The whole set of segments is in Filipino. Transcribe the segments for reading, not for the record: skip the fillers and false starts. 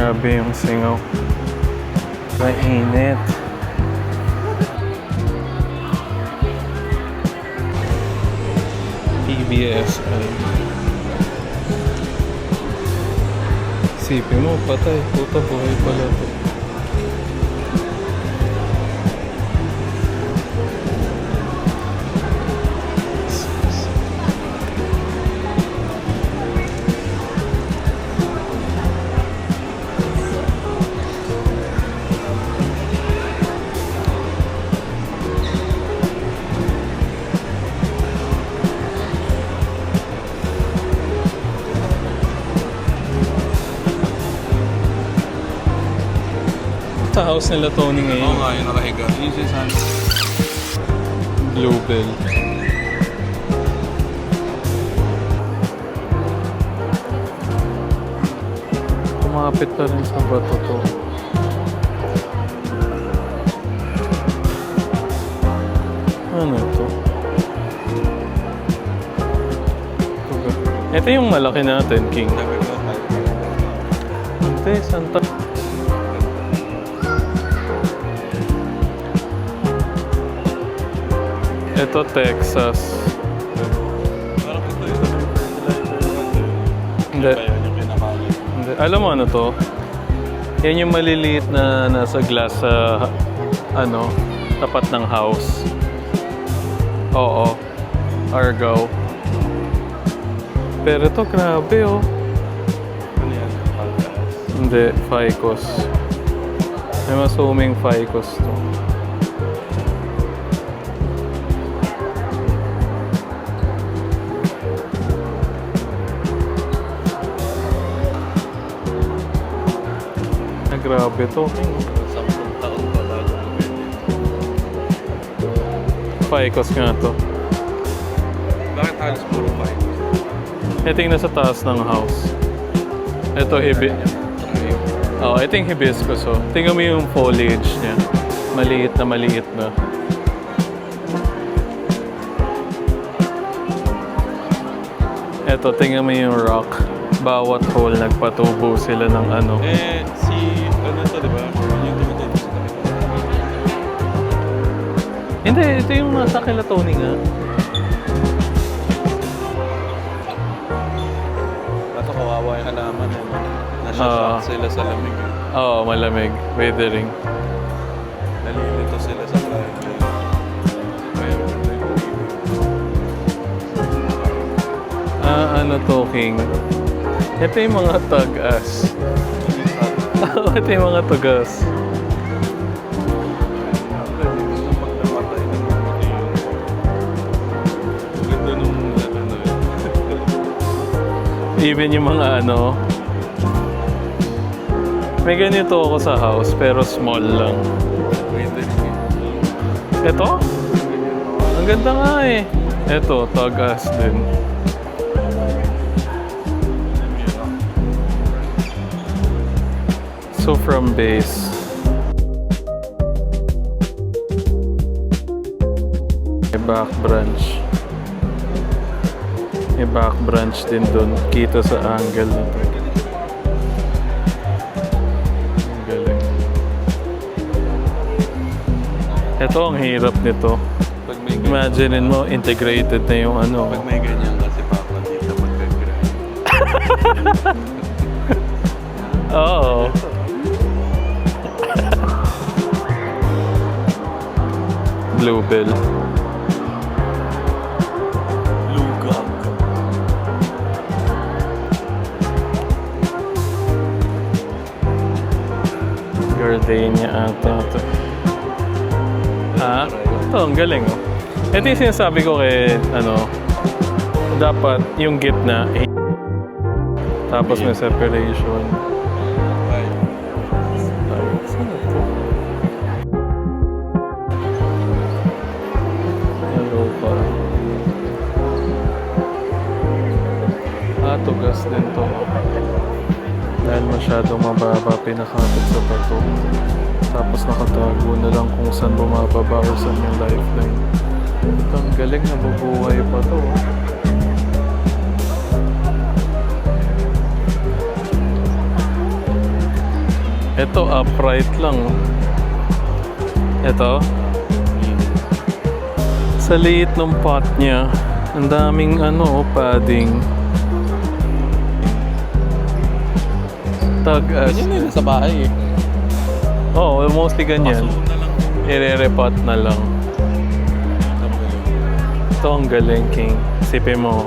Grabe yung singaw. Mainit. PBSI. Sipin mo, patay. Puta, buhay pala to. Sa house nila Tony ngayon. Oo nga, yung nakahiga. Yun siya saan. Bluebell. Kumapit pa rin sa bato to. Ano to? Ito yung malaki natin, King. Hindi, Santa. Ito, Texas. Parang ito yung fertilizer. Hindi. Yung kinakalit. Hindi. Alam mo ano to? Yan yung maliliit na nasa glass sa tapat ng house. Oo. Argao. Pero ito, grabe oh. Ano yan? Paltas. Hindi, Ficus. May masuming Ficus to. Grabe to. 10 taon pa bago pwede. Ficus nga to. Bakit halos puro Ficus? Ito yung nasa taas ng house. Ito, ito yung hibiscus oh. Tingnan mo yung foliage niya. Maliit na maliit na. Ito, tingnan mo yung rock. Bawat hole, nagpatubo sila ng ano. Ano to, di ba? Yung tumutubo sa tabi. Hindi, ito yung nasa kila Tony nga. Kaso kawawa yung halaman eh. Nasa-shock sila sa lamig eh. Oo, malamig. Weathering. Nalilito sila sa climate. Kaya Ano to, King? Ito yung mga tag-as. Ito yung mga tugas. Even yung mga ano. May ganito ako sa house pero small lang. Ito? Ang ganda nga eh. Ito, tag-as din. So from base. May back branch. May back branch din dun. Kita sa angle na to. Ang galing. Ito ang hirap nito. Imaginein mo, integrated na yung ano. Pag may ganyan kasi Papa dito magka-grind. Oo. Bluebell. Lugag. Gardenia ata ito. Ito, ang galing oh. Ito yung sinasabi ko kay, dapat yung gitna, tapos may separation. Ay. Saan na ito? Hello pa. Tugas din to. Dahil masyadong mababa, pinakapit sa bato. Tapos nakatago na lang kung saan bumababa or saan yung lifeline. Ito, ang galing na mabuhay pa to. Ito, upright lang. Ito. Sa liit ng pot niya, ang daming padding. Tag-as. Ganyan sa bahay eh. Oo, mostly ganyan. Paso na lang. I-repot na lang. Ito ang galing, King. Sipin mo,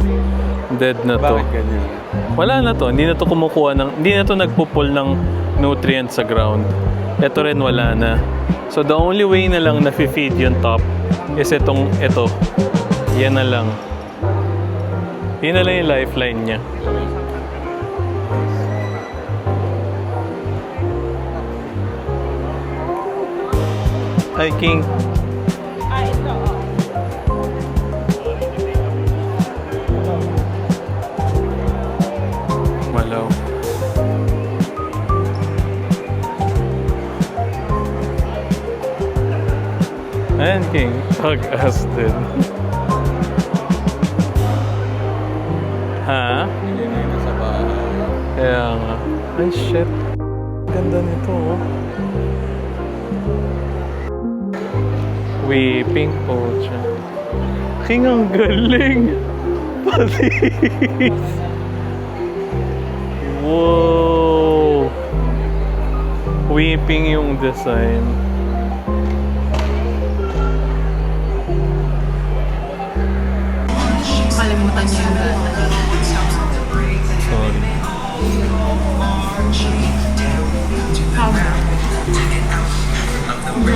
dead na to. Bakit ganyan? Wala na to. Hindi na to kumukuha ng... Hindi na to nagpupul ng nutrients sa ground. Ito rin wala na. So the only way na lang na feed yung top is ito. Yan na lang. Yun na lang yung lifeline niya. Hi, King. Malaw. Ayan, King. Pag-as din. Ha? Ganyan sa bahay. Kaya nga. Ay, shit. Ganda nito, oh. Weeping po siya. King, ang galing! Patis! Wow! Weeping yung design. Kalimutan niya yung Sorry.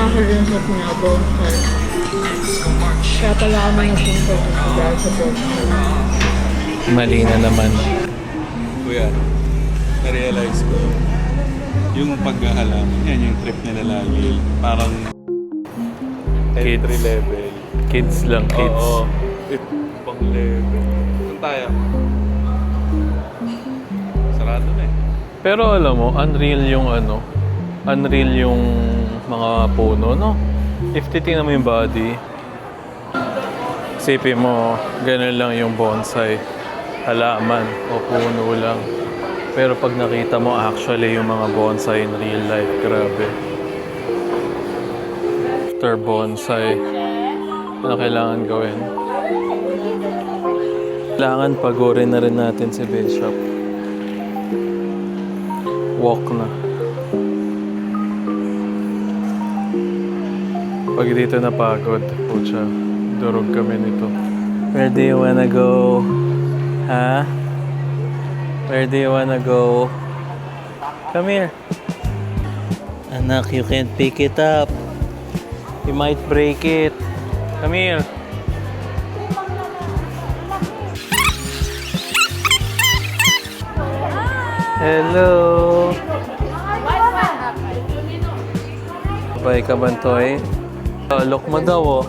nakalimutan niya ako. Kaya pala ako nagpunta dahil sa bonsai. Mali na naman. Kuya, na-realize ko, yung paghahalaman, yan yung trip nila lagi. Parang entry Kids. level. Kids lang, kids. Oo. Pang level. Saan tayo? Sarado na eh. Pero alam mo, unreal yung mga puno, no? If titingnan mo yung body, isipin mo, ganun lang yung bonsai. Halaman o puno lang. Pero pag nakita mo actually yung mga bonsai in real life, grabe. After bonsai, ano kailangan gawin? Kailangan pagurin na rin natin si Bishop. Walk na. Pag dito napagod, pucha, durog kami nito. Where do you wanna go? Ha? Where do you wanna go? Come here. Anak, you can't pick it up. You might break it. Come here. Hello. Bye ka, Bantoy. Look mo daw, oh.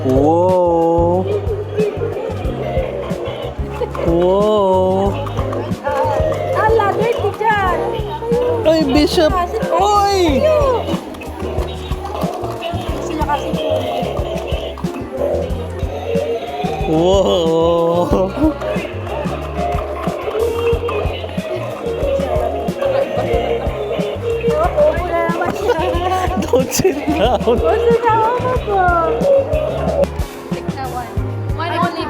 Wow. Wow. Ala, dirty dyan! Ay, Bishop! Oy! Sila kasi po. Wow! Oo, wala naman siya. Don't sit down. Gusto na ako po.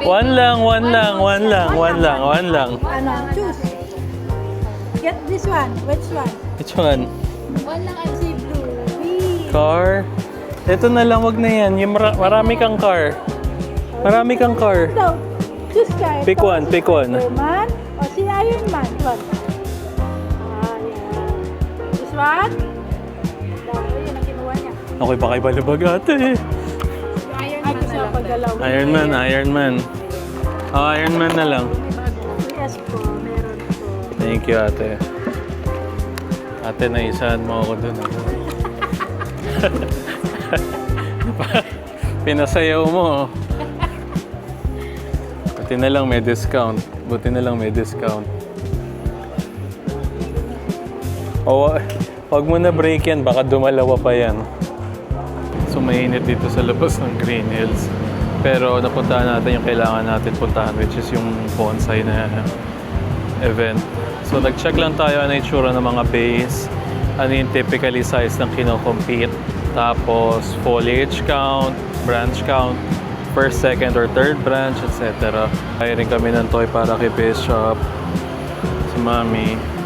One lang. Ano, choose. Get this one. Which one? Which one? One lang ang si blue. Wee. Car? Ito na lang, wag na yan. Yung marami kang car. Marami kang car. So, choose ka. Pick one. Superman o si Iron Man? One. Ah, yan. This one? Dami, yun ang kinuha niya. Okay, baka ibalabag ate. Ay, gusto ko paggalaw. Iron Man. Oh, Iron Man na lang. Yes po, meron po. Thank you, ate. Ate, naisahan mo ako dun. Pinasayaw mo. Buti na lang may discount. O, wag mo na break yan. Baka dumalawa pa yan. So, mainit dito sa labas ng Green Hills. Pero napuntahan natin yung kailangan natin puntahan, which is yung bonsai na event. So nag-check lang tayo ano yung itsura ng mga base, ano yung typically size ng kinocompete. Tapos foliage count, branch count, first, second, or third branch, etc. Kaya rin kami ng toy para kay Bishop, si Mami.